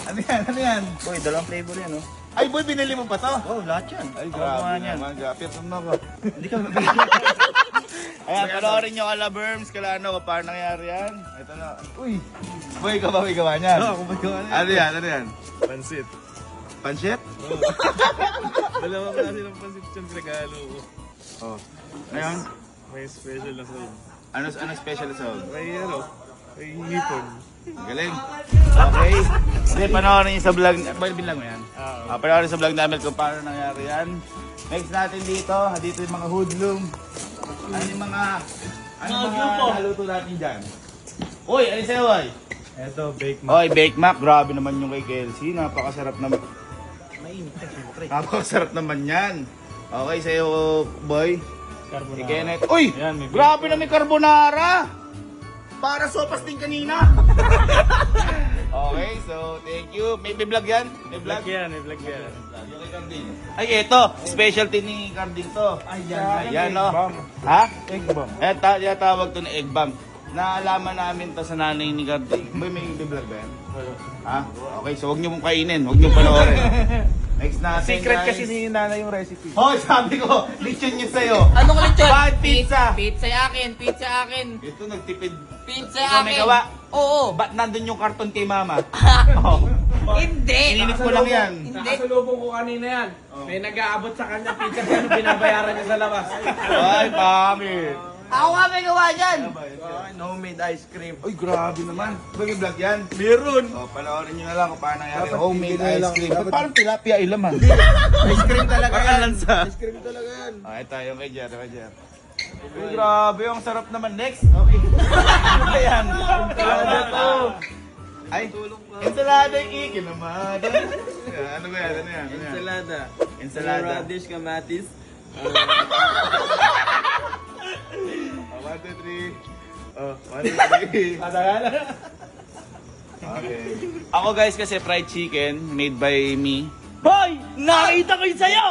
Ano yan? Ano yan? Boy, dalawang flavor yan, oh. Ay, boy, binili mo pa to? Oh, lahat yan. Ay, Ako grabe nga yan. naman. Gapit mo ako. Hindi ka mabigyan. Ayan, panoorin nyo kala Berms, kala ano, kung paano nangyari yan. Ito na. Uy! Boy, ikaw ba may gawa niyan? Oo, ako magawa na. Ano yan? Ano yan? Pansit. Pansit? Dalawa klase ng pansit yung regalo ko. Oh. Ngayon, May special na sound. ano special sound? May ano, may hipon. Galing. Okay. Hindi, panoorin nyo sa vlog. Boy, bilang mo yan. Panoorin sa vlog namin kung paano nangyari yan. Next natin dito, dito yung mga hoodlum. Ano yung mga naluto natin dyan? Uy, ano sa'yo, boy? Ito, bake Oy, Bake Mac, grabe naman yung kay Kelsey. Napakasarap naman. Mainit ka, siyempre. Napakasarap naman yan. Okay, sa'yo, boy. carbonara. Si Kenneth. Uy! Yan, may Grabe na may carbonara! Para sopas din kanina. Okay, so thank you. May vlog yan? May vlog? Vlog yan, may vlog yan. Yung kay Carding. Ay, eto. Specialty ni Carding to. Ay, Yan, no? Ha? Egg bomb. Yan tawag to na egg bomb. Naalaman namin to sa nanay ni Carding. May vlog ba yan? Ha? Okay, so huwag niyo mong kainin. Huwag niyo panoorin. Next natin, Secret guys. kasi ni nanay yung recipe. Hoy, sabi ko, lechon yun sa'yo. Anong lechon? Bakit pizza? Pizza akin, pizza akin. Ito, nagtipid. Pizza Ikaw may akin. gawa? Oo. Ba't nandun yung karton kay mama? Oh. Hindi. Ininit ko lang yan. Hindi. Nakasalubong ko kanina yan. May nag-aabot sa kanya pizza kaya binabayaran niya sa labas. Ay, pangit. Ako nga may gawa dyan. Homemade ice cream. Uy, grabe naman. May vlog yan? Meron! Oh, panoorin nyo na lang kung paano nangyari. Dapat Homemade tigil na ice lang. cream. Dapat- Ba't parang tilapia ilaman? Ice cream talaga yan. Ice cream talaga yan. Okay, tayo kay Jer, kay Jer. Uy, grabe. Ang sarap naman. Next. Okay. Ano yan? Ensalada to. Ay, ensalada yung ikin naman. Ano ba yan? Ano yan? Ano yan? Ensalada. Ensalada. Radish, kamatis. 1, 2, 3. Oh, 1, 2, 3. Okay. Ako guys kasi fried chicken made by me. Boy! Nakita ko yun sa'yo!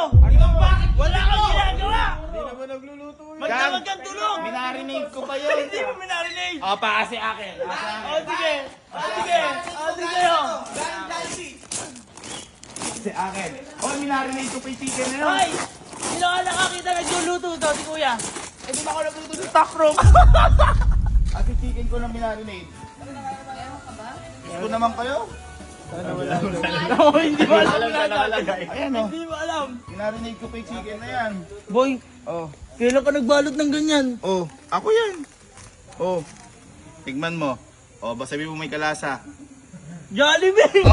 Wala kang ginagawa! Hindi naman nagluluto yun. Magdamag kang tulong! Minarinate ko pa yun. Hindi mo minarinate! O, pa kasi akin. O sige! O sige! O sige! Kasi akin. O, minarinate ko pa yung chicken na yun. Hoy! Sino ka nakakita nagluluto daw si Kuya? Eh, di ba ako nagluto sa stock room? At yung chicken ko na minarinate. Gusto naman kayo? Oo, hindi mo alam nakalagay. Ayan o. Hindi mo alam. Minarinate ko pa yung chicken na yan. Boy, Oh. kailan ka nagbalot ng ganyan? Oh, ako yan. Oh. Tigman mo. Oh, basta sabi mo may kalasa. Jollibee!